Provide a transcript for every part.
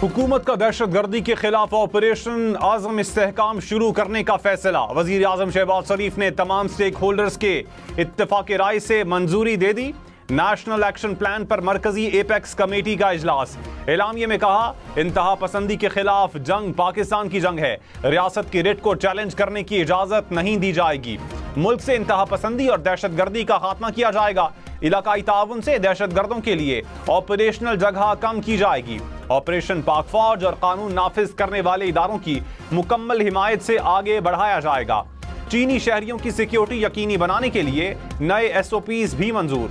हुकूमत का दहशतगर्दी के खिलाफ ऑपरेशन आज़म इस्तेहकाम शुरू करने का फैसला। वज़ीर आज़म शहबाज शरीफ ने तमाम स्टेक होल्डर्स के इत्तेफाक राय से मंजूरी दे दी। नेशनल एक्शन प्लान पर मरकजी एपेक्स कमेटी का इजलास। एलामिये में कहा, इंतहा पसंदी के खिलाफ जंग पाकिस्तान की जंग है। रियासत की रिट को चैलेंज करने की इजाजत नहीं दी जाएगी। मुल्क से इंतहा पसंदी और दहशतगर्दी का खात्मा किया जाएगा। इलाकाई ताउन से दहशतगर्दों के लिए ऑपरेशनल जगह कम की जाएगी। ऑपरेशन पाक फौज और कानून नाफिज करने वाले इदारों की मुकम्मल हिमायत से आगे बढ़ाया जाएगा। चीनी शहरियों की सिक्योरिटी यकीनी बनाने के लिए नए SOPs भी मंजूर।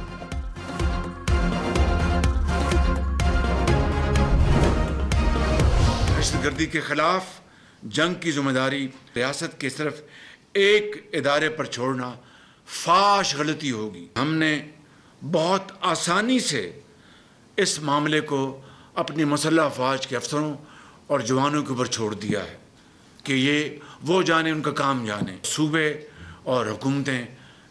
दहशतगर्दी के खिलाफ जंग की जिम्मेदारी रियासत के सिर्फ एक इदारे पर छोड़ना फाश गलती होगी। हमने बहुत आसानी से इस मामले को अपनी मुसल्लह अफवाज के अफसरों और जवानों के ऊपर छोड़ दिया है कि ये वो जाने, उनका काम जाने। सूबे और हुकूमतें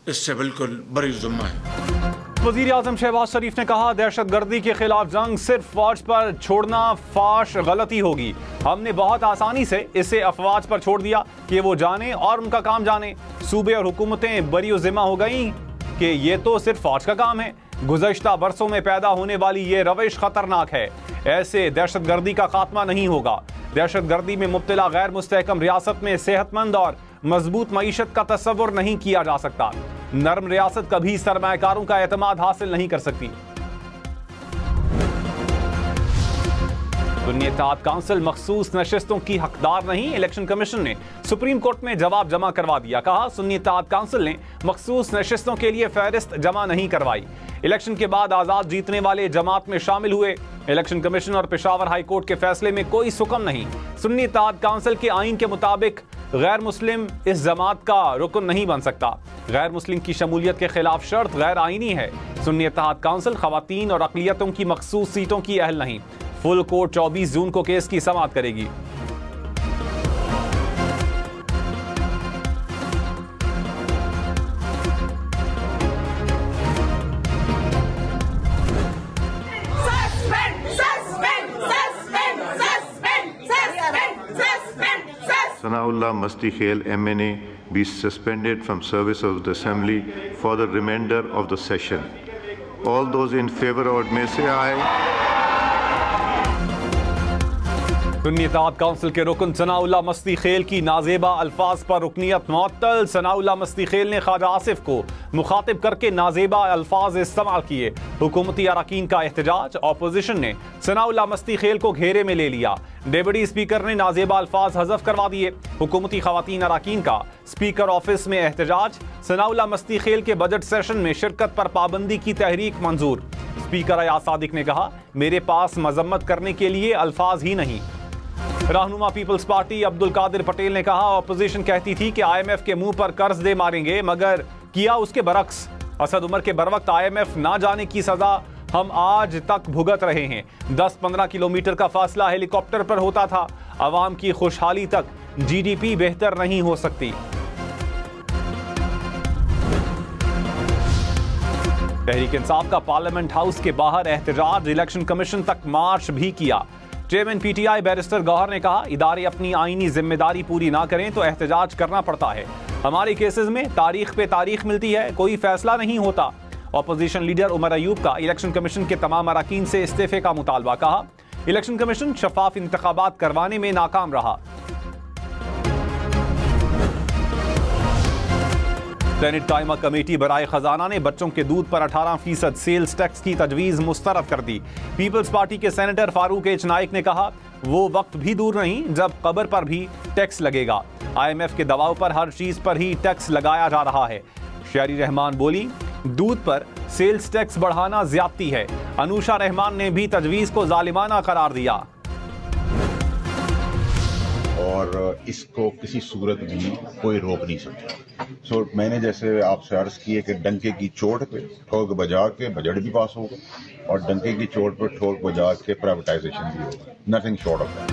इससे बिल्कुल बरी ज़िम्मा है। वज़ीर आज़म शहबाज शरीफ ने कहा, दहशतगर्दी के खिलाफ जंग सिर्फ फौज पर छोड़ना फाश गलती होगी। हमने बहुत आसानी से इसे अफवाज पर छोड़ दिया कि वो जाने और उनका काम जाने। सूबे और हुकूमतें बरी ज़िम्मा हो गई कि ये तो सिर्फ फौज का काम है। गुज़श्ता बरसों में पैदा होने वाली ये रविश खतरनाक है। ऐसे दहशतगर्दी का खात्मा नहीं होगा। दहशतगर्दी में मुब्तला गैर मुस्तहकम रियासत में सेहतमंद और मजबूत मईशत का तस्वुर नहीं किया जा सकता। नर्म रियासत कभी सरमायाकारों का एतमाद हासिल नहीं कर सकती। सुन्नी इत्तेहाद काउंसिल मखसूस नशिस्तों की हकदार नहीं। इलेक्शन कमीशन ने सुप्रीम कोर्ट में जवाब जमा करवा दिया। कहा, सुन्नी इत्तेहाद काउंसिल ने मखसूस नशिस्तों के लिए फहरिस्त जमा नहीं करवाई। इलेक्शन के बाद आजाद जीतने वाले जमात में शामिल हुए। इलेक्शन कमीशन और पेशावर हाई कोर्ट के फैसले में कोई सुकम नहीं। सुन्नी इत्तेहाद काउंसिल के आइन के मुताबिक गैर मुस्लिम इस जमात का रुकन नहीं बन सकता। गैर मुस्लिम की शमूलियत के खिलाफ शर्त गैर आइनी है। सुन्नी इत्तेहाद काउंसिल खवातीन और अक़लियतों की मखसूस सीटों की अहल नहीं। फुल कोर्ट 24 जून को केस की समाअत करेगी। Sanaullah Masti Khail MNA be suspended from service of the Assembly for the remainder of the session. All those in favor of may say aye. Sunni Ittehad council के रुकन सनाउल्लाह मस्ती खेल की नाजेबा अल्फाज पर रुकनियत मुअत्तल। सनाउल्लाह मस्ती खेल ने ख्वाजा आसिफ को मुखातिब करके नाजेबा अल्फाज इस्तेमाल किए। हुकूमती अरकान का एहतजाज। ऑपोजिशन ने सनाउल्लाह मस्ती खेल को घेरे में ले लिया। डिप्टी स्पीकर ने नाजेबा अल्फाज हज़फ करवा दिए। हुकूमती खवातीन अरकान का स्पीकर ऑफिस में एहतजाज। सनाउल्लाह मस्ती खेल के बजट सेशन में शिरकत पर पाबंदी की तहरीक मंजूर। स्पीकर अयाज सादिक ने कहा, मेरे पास मजम्मत करने के लिए अल्फाज ही नहीं। रहनुमा पीपल्स पार्टी अब्दुल कादिर पटेल ने कहा, ऑपोजिशन कहती थी कि IMF के मुंह पर कर्ज दे मारेंगे, मगर किया उसके बरक्स। असद उमर के बरवक्त IMF ना जाने की सजा हम आज तक भुगत रहे हैं। 10-15 किलोमीटर का फासला हेलीकॉप्टर पर होता था। अवाम की खुशहाली तक GDP बेहतर नहीं हो सकती। तहरीक इंसाफ का पार्लियामेंट हाउस के बाहर एहतजाज। इलेक्शन कमीशन तक मार्च भी किया। चेयरमैन PTI बैरिस्टर गौहर ने कहा, इदारे अपनी आईनी जिम्मेदारी पूरी ना करें तो एहतजाज करना पड़ता है। हमारे केसेस में तारीख पे तारीख मिलती है, कोई फैसला नहीं होता। ऑपोजिशन लीडर उमर अयूब का इलेक्शन कमीशन के तमाम अरकान से इस्तीफे का मुतालबा। कहा, इलेक्शन कमीशन शफाफ इंतखाबात करवाने में नाकाम रहा। सेनेट कायमा कमेटी बराए खजाना ने बच्चों के दूध पर 18% सेल्स टैक्स की तजवीज़ मुस्तरद कर दी। पीपल्स पार्टी के सेनेटर फारूक एच नाइक ने कहा, वो वक्त भी दूर नहीं जब कब्र पर भी टैक्स लगेगा। IMF के दबाव पर हर चीज पर ही टैक्स लगाया जा रहा है। शहरी रहमान बोली, दूध पर सेल्स टैक्स बढ़ाना ज्यादती है। अनुषा रहमान ने भी तजवीज़ को जालिमाना करार दिया और इसको किसी सूरत में कोई रोक नहीं सकता। मैंने जैसे आपसे अर्ज की है कि डंके की चोट पे ठोक बजा के बजट भी पास होगा और डंके की चोट पे ठोक बजा के प्राइवेटाइजेशन भी होगा। Nothing short of that.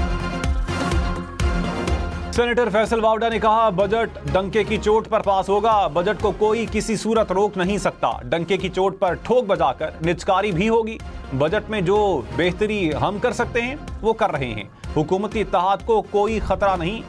Senator Faisal Vawda ने कहा, बजट डंके की चोट पर पास होगा। बजट को कोई किसी सूरत रोक नहीं सकता। डंके की चोट पर ठोक बजाकर निचकारी भी होगी। बजट में जो बेहतरी हम कर सकते हैं वो कर रहे हैं। हुकूमती इत्तेहाद को कोई खतरा नहीं।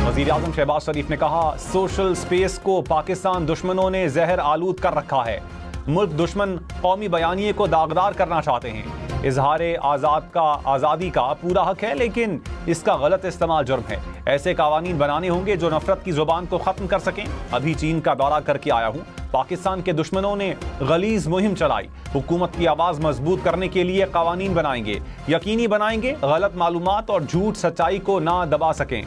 वज़ीर आज़म शहबाज शरीफ ने कहा, सोशल स्पेस को पाकिस्तान दुश्मनों ने जहर आलूद कर रखा है। मुल्क दुश्मन कौमी बयानिए को दागदार करना चाहते हैं। इजहार आज़ादी का पूरा हक है, लेकिन इसका गलत इस्तेमाल जुर्म है। ऐसे कानून बनाने होंगे जो नफरत की जुबान को खत्म कर सकें। अभी चीन का दौरा करके आया हूं। पाकिस्तान के दुश्मनों ने गलीज मुहिम चलाई। हुकूमत की आवाज मजबूत करने के लिए कानून बनाएंगे, यकीनी बनाएंगे गलत मालूमात और झूठ सच्चाई को ना दबा सकें।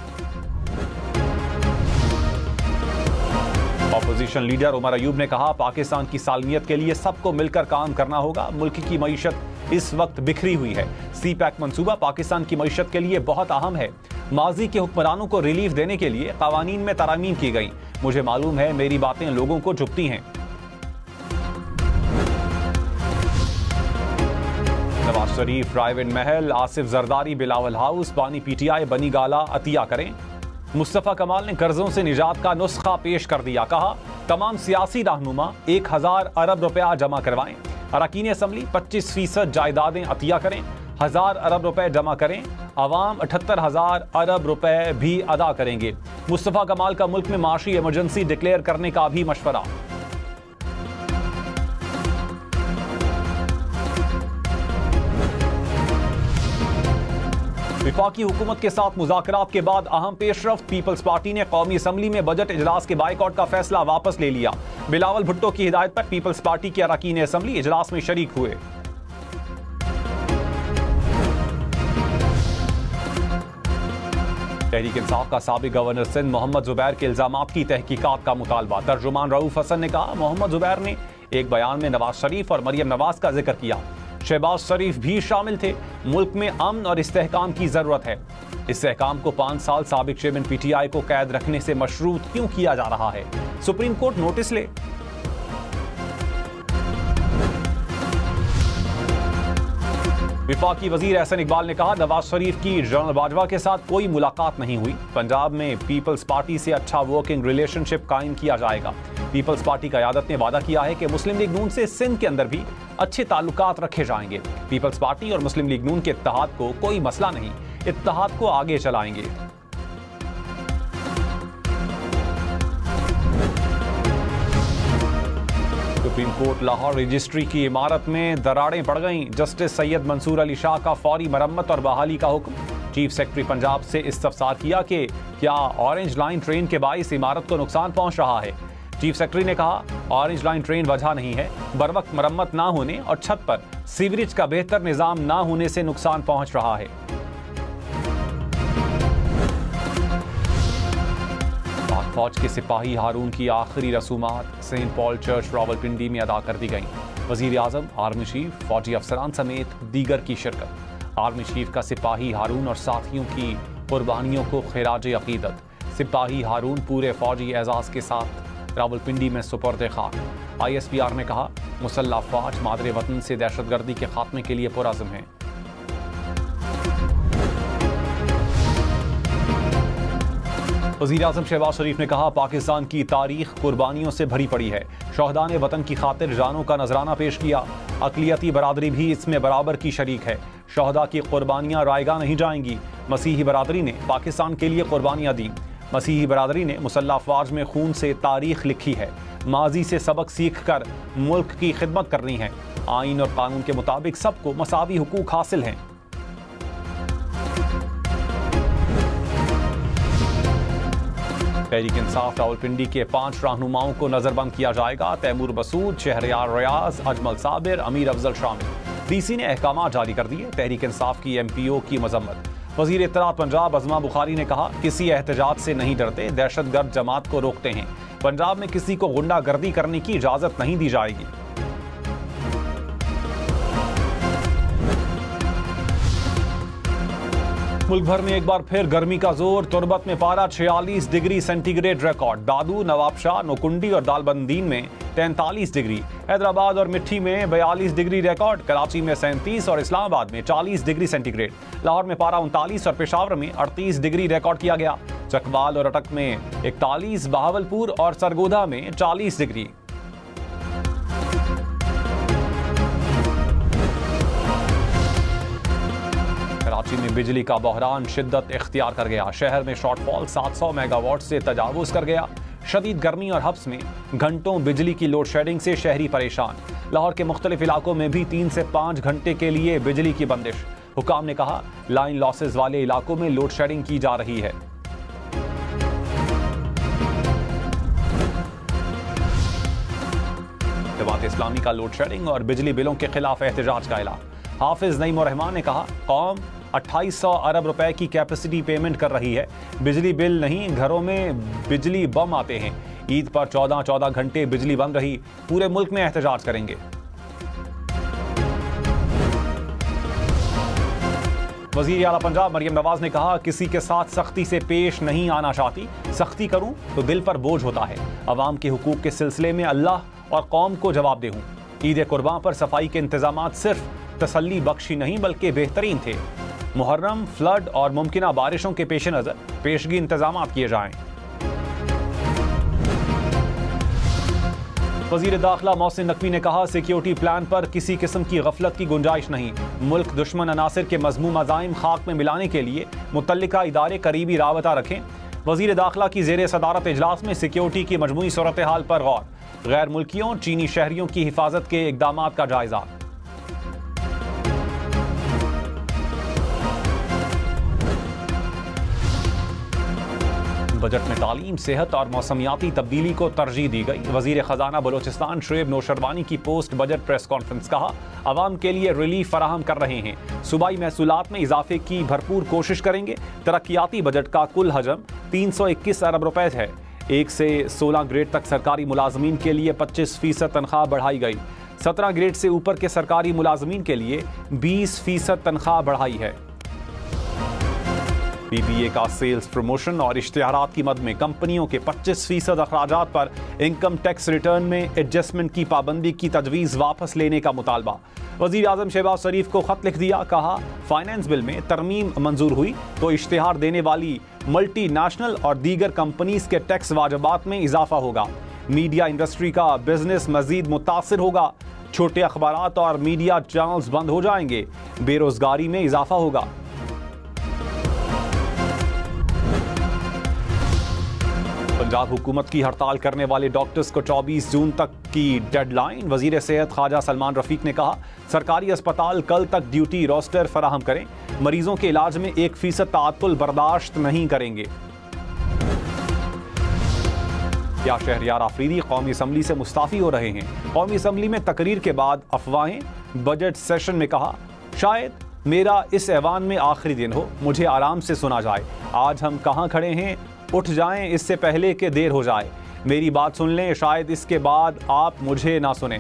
अपोजिशन लीडर उमर अयूब ने कहा, पाकिस्तान की सालमियत के लिए सबको मिलकर काम करना होगा। मुल्क की मईशत इस वक्त बिखरी हुई है। सी पैक मंसूबा पाकिस्तान की मईशत के लिए बहुत अहम है। माजी के हुक्मरानों को रिलीफ देने के लिए कानून में तरामीम की गई। मुझे मालूम है मेरी बातें लोगों को चुभती हैं। नवाज शरीफ, प्राइवेट महल, आसिफ जरदारी, बिलावल हाउस, बानी पीटीआई, बनी गाला अतिया करें। मुस्तफा कमाल ने कर्जों से निजात का नुस्खा पेश कर दिया। कहा, तमाम सियासी रहनुमा 1000 अरब रुपया जमा करवाएं। अरकान असम्बली 25% जायदादें अतिया करें। 1000 अरब रुपए जमा करें। अवाम 78,000 अरब रुपए भी अदा करेंगे। मुस्तफा कमाल का मुल्क में माशी इमरजेंसी डिक्लेयर करने का भी मशवरा। विफाकी हुकूमत के साथ मुज़ाकरात के बाद अहम पेशरफ्त। पीपल्स पार्टी ने कौमी असम्बली में बजट इजलास के बाइकआउट का फैसला वापस ले लिया। बिलावल भुट्टो की हिदायत पर पीपल्स पार्टी के अरकान असम्बली इजलास में शरीक हुए। तहरीक इंसाफ का साबिक गवर्नर सिंध मोहम्मद जुबैर के इल्जामात की तहकीकात का मुतालबा। तर्जुमान रऊफ हसन ने कहा, मोहम्मद जुबैर ने एक बयान में नवाज शरीफ और मरियम नवाज का जिक्र किया। शहबाज शरीफ भी शामिल थे। मुल्क में अमन और इस्तेहकाम की जरूरत है। इस्तेहकाम को 5 साल साबिक चेयरमैन पीटीआई को कैद रखने से मशरूत क्यों किया जा रहा है? सुप्रीम कोर्ट नोटिस ले। विफाकी वजीर एहसन इकबाल ने कहा, नवाज शरीफ की जनरल बाजवा के साथ कोई मुलाकात नहीं हुई। पंजाब में पीपल्स पार्टी से अच्छा वर्किंग रिलेशनशिप कायम किया जाएगा। पीपल्स पार्टी क़यादत ने वादा किया है कि मुस्लिम लीग नून से सिंध के अंदर भी अच्छे ताल्लुकात रखे जाएंगे। पीपल्स पार्टी और मुस्लिम लीग नून के इत्तेहाद को कोई मसला नहीं, इत्तेहाद को आगे चलाएंगे। सुप्रीम कोर्ट लाहौर रजिस्ट्री की इमारत में दरारें पड़ गईं। जस्टिस सैयद मंसूर अली शाह का फौरी मरम्मत और बहाली का हुक्म। चीफ सेक्रेटरी पंजाब से इस्तफसार किया कि क्या ऑरेंज लाइन ट्रेन के बाइस इमारत को नुकसान पहुंच रहा है। चीफ सेक्रेटरी ने कहा, ऑरेंज लाइन ट्रेन वजह नहीं है, बरवक्त मरम्मत ना होने और छत पर सीवरेज का बेहतर निजाम ना होने से नुकसान पहुंच रहा है। पाक फौज के सिपाही हारून की आखिरी रसूमात सेंट पॉल चर्च रावलपिंडी में अदा कर दी गईं। वजीर आजम, आर्मी चीफ, फौजी अफसरान समेत दीगर की शिरकत। आर्मी चीफ का सिपाही हारून और साथियों की कुर्बानियों को खिराज अकीदत। सिपाही हारून पूरे फौजी एजाज के साथ रावलपिंडी में सुपर्द खाक। ISPR ने कहा, मुसल्लह फौज मादरे वतन से दहशतगर्दी के खात्मे के लिए पुरअज़्म है। वज़ीर आज़म शहबाज शरीफ ने कहा, पाकिस्तान की तारीख कुर्बानियों से भरी पड़ी है। शोहदा ने वतन की खातिर जानों का नजराना पेश किया। अक़लियती बरादरी भी इसमें बराबर की शरीक है। शोहदा की कुर्बानियाँ रायगा नहीं जाएंगी। मसीही बरादरी ने पाकिस्तान के लिए कुर्बानियाँ दी। मसीही बरादरी ने मुसल्लह अफ़वाज में खून से तारीख लिखी है। माजी से सबक सीख कर मुल्क की खिदमत करनी है। आइन और कानून के मुताबिक सबको मसावी हुकूक हासिल हैं। तहरीक इंसाफ रावलपिंडी के 5 रहनुमाओं को नजरबंद किया जाएगा। तैमूर मसूद, शहरयार रियाज, अजमल साबिर, अमीर अफजल शामिल। DC ने अहकाम जारी कर दिए। तहरीक इंसाफ की MPO की मजम्मत। वजीर इत्तलात पंजाब अज़मा बुखारी ने कहा, किसी एहतजाज से नहीं डरते, दहशतगर्द जमात को रोकते हैं। पंजाब में किसी को गुंडागर्दी करने की इजाजत नहीं दी जाएगी। मुल्क भर में एक बार फिर गर्मी का जोर। तुर्बत में पारा 46 डिग्री सेंटीग्रेड रिकॉर्ड। दादू, नवाबशाह, नोकुंडी और दालबंदीन में 43 डिग्री। हैदराबाद और मिट्टी में 42 डिग्री रिकॉर्ड। कराची में 37 और इस्लामाबाद में 40 डिग्री सेंटीग्रेड। लाहौर में पारा 39 और पेशावर में 38 डिग्री रिकॉर्ड किया गया। चकवाल और अटक में 41, बहावलपुर और सरगोधा में 40 डिग्री। कराची में बिजली का बहरान शिद्दत इख्तियार कर गया। शहर में शॉर्टफॉल 700 मेगावाट से तजावुज कर गया। शदीद गर्मी और हब्स में घंटों बिजली की लोड शेडिंग से शहरी परेशान। लाहौर के मुख्तलिफ इलाकों में भी 3 से 5 घंटे के लिए बिजली की बंदिश। हुकाम ने कहा, लाइन लॉसेज वाले इलाकों में लोड शेडिंग की जा रही है। जमात इस्लामी का लोड शेडिंग और बिजली बिलों के खिलाफ एहतजाज का ऐलान। हाफिज नईम और रहमान ने कहा, कौम 2800 अरब रुपए की कैपेसिटी पेमेंट कर रही है। बिजली बिल नहीं, घरों में बिजली बम आते हैं। ईद पर 14 घंटे बिजली बंद रही। पूरे मुल्क में एहतजाज करेंगे। वजीर आला पंजाब मरियम नवाज ने कहा, किसी के साथ सख्ती से पेश नहीं आना चाहती। सख्ती करूं तो दिल पर बोझ होता है। अवाम के हुकूक के सिलसिले में अल्लाह और कौम को जवाबदेह हूं। ईद कुर्बान पर सफाई के इंतजाम सिर्फ तसल्ली बख्शी नहीं बल्कि बेहतरीन थे। मुहर्रम, फ्लड और मुमकिना बारिशों के पेश नजर पेशगी इंतजाम किए जाएं। वजीर दाखिला मोहसिन नकवी ने कहा, सिक्योरिटी प्लान पर किसी किस्म की गफलत की गुंजाइश नहीं। मुल्क दुश्मन अनासिर के मजमूम अज़ाइम खाक में मिलाने के लिए मुतल्लिका इदारे करीबी राबता रखें। वजीर दाखिला की जेर सदारत इजलास में सिक्योरिटी की मजमूई सूरत हाल पर गौर। गैर मुल्कियों, चीनी शहरियों की हिफाजत के इकदाम का जायजा। बजट में तालीम, सेहत और मौसमियाती तब्दीली को तरजीह दी गई। वजीर खजाना बलोचिस्तान शुएब नौशरवानी की पोस्ट बजट प्रेस कॉन्फ्रेंस। कहा, आवाम के लिए रिलीफ फराहम कर रहे हैं। सूबाई महसूलात में इजाफे की भरपूर कोशिश करेंगे। तरक्याती बजट का कुल हजम 321 अरब रुपए है। 1 से 16 ग्रेड तक सरकारी मुलाजमीन के लिए 25% तनख्वाह बढ़ाई गई। 17 ग्रेड से ऊपर के सरकारी मुलाजमीन के लिए 20% तनख्वाह बढ़ाई है। BBA का सेल्स प्रमोशन और इश्तिहारात की मद में कंपनियों के 25% अखराजात पर इनकम टैक्स रिटर्न में एडजस्टमेंट की पाबंदी की तजवीज़ वापस लेने का मुतालबा। वज़ीर आज़म शहबाज शरीफ को खत लिख दिया। कहा, फाइनेंस बिल में तरमीम मंजूर हुई तो इश्तिहार देने वाली मल्टी नेशनल और दीगर कंपनीज के टैक्स वाजबात में इजाफा होगा। मीडिया इंडस्ट्री का बिजनेस मजीद मुतासिर होगा। छोटे अखबारात और मीडिया चैनल्स बंद हो जाएंगे। बेरोजगारी में इजाफा होगा। पंजाब हुकूमत की हड़ताल करने वाले डॉक्टर्स को 24 जून तक की डेडलाइन। वजीर सेहत ख्वाजा सलमान रफीक ने कहा, सरकारी अस्पताल कल तक ड्यूटी रोस्टर फराहम करें। मरीजों के इलाज में 1% ताअत्तुल बर्दाश्त नहीं करेंगे। क्या शहरियार आफरीदी कौमी असम्बली से मुस्ताफी हो रहे हैं। कौमी असम्बली में तकरीर के बाद अफवाहें। बजट सेशन में कहा, शायद मेरा इस ऐवान में आखिरी दिन हो, मुझे आराम से सुना जाए। आज हम कहाँ खड़े हैं, उठ जाएं इससे पहले कि देर हो जाए। मेरी बात सुन लें, शायद इसके बाद आप मुझे ना सुने।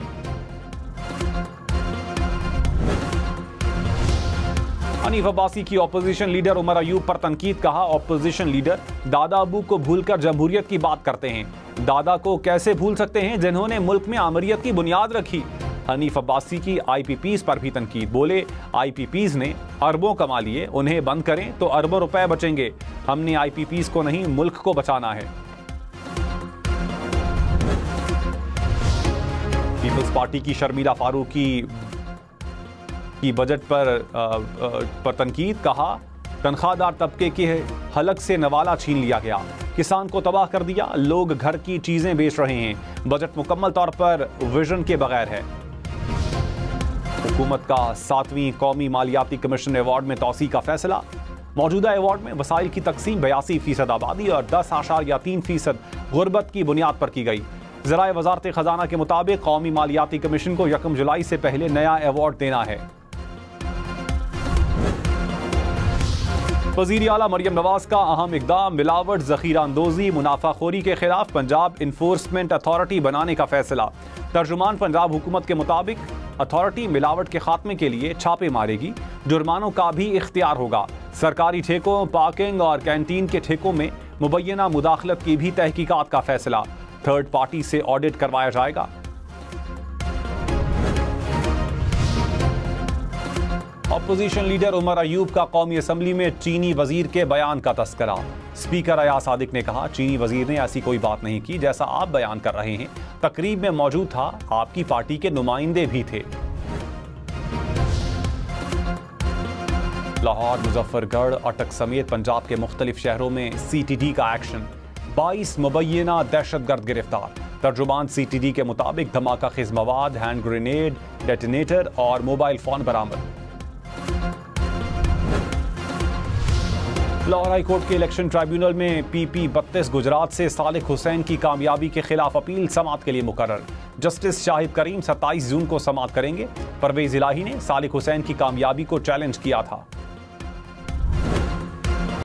हनीफ अब्बासी की ऑपोजिशन लीडर उमर अयूब पर तनकीद। कहा, ऑपोजिशन लीडर दादा अबू को भूलकर जमहूरियत की बात करते हैं। दादा को कैसे भूल सकते हैं जिन्होंने मुल्क में आमरीत की बुनियाद रखी। हनीफ अब्बासी की IPPs पर भी तनकीद। बोले, IPPs ने अरबों कमा लिए, उन्हें बंद करें तो अरबों रुपए बचेंगे। हमने IPPs को नहीं, मुल्क को बचाना है। पीपल्स पार्टी की शर्मिला फारूकी की बजट पर तनकीद। कहा, तनख्वाहदार तबके के हलक से नवाला छीन लिया गया। किसान को तबाह कर दिया। लोग घर की चीजें बेच रहे हैं। बजट मुकम्मल तौर पर विजन के बगैर है। हुकूमत का 7वीं कौमी मालियाती कमीशन अवार्ड में तौसी का फैसला। मौजूदा अवार्ड में वसाइल की तकसीम 82% आबादी और 10.3% गुर्बत की बुनियाद पर की गई। ज़राए वजारत खजाना के मुताबिक कौमी मालियाती कमीशन को 1 जुलाई से पहले नया अवार्ड देना है। वज़ीर आला मरियम नवाज का अहम इक़दाम। मिलावट, ज़ख़ीरा अंदोज़ी, मुनाफाखोरी के खिलाफ पंजाब इन्फोर्समेंट अथॉरिटी बनाने का फैसला। तर्जुमान पंजाब हुकूमत के मुताबिक अथॉरिटी मिलावट के खात्मे के लिए छापे मारेगी। जुर्मानों का भी इख्तियार होगा। सरकारी ठेकों, पार्किंग और कैंटीन के ठेकों में मुबैना मुदाखलत की भी तहकीकात का फैसला। थर्ड पार्टी से ऑडिट करवाया जाएगा। अपोजिशन लीडर उमर अयूब का कौमी असम्बली में चीनी वजीर के बयान का तस्करा। स्पीकर अयाज सादिक ने कहा, चीनी वजीर ने ऐसी कोई बात नहीं की जैसा आप बयान कर रहे हैं। तकरीब में मौजूद था, आपकी पार्टी के नुमाइंदे भी थे। लाहौर, मुजफ्फरगढ़, अटक समेत पंजाब के मुख्तलिफ शहरों में CTD का एक्शन। 22 मुबैना दहशतगर्द गिरफ्तार। तर्जुमान CTD के मुताबिक धमाका खेज मवाद, हैंड ग्रेनेड, डेटोनेटर और मोबाइल फोन बरामद। लाहौर हाई कोर्ट के इलेक्शन ट्राइब्यूनल में PP 32 गुजरात से सालिक हुसैन की कामयाबी के खिलाफ अपील समाअत के लिए मुकर्रर। जस्टिस शाहिद करीम 27 जून को समाअत करेंगे। परवेज इलाही ने सालिक हुसैन की कामयाबी को चैलेंज किया था।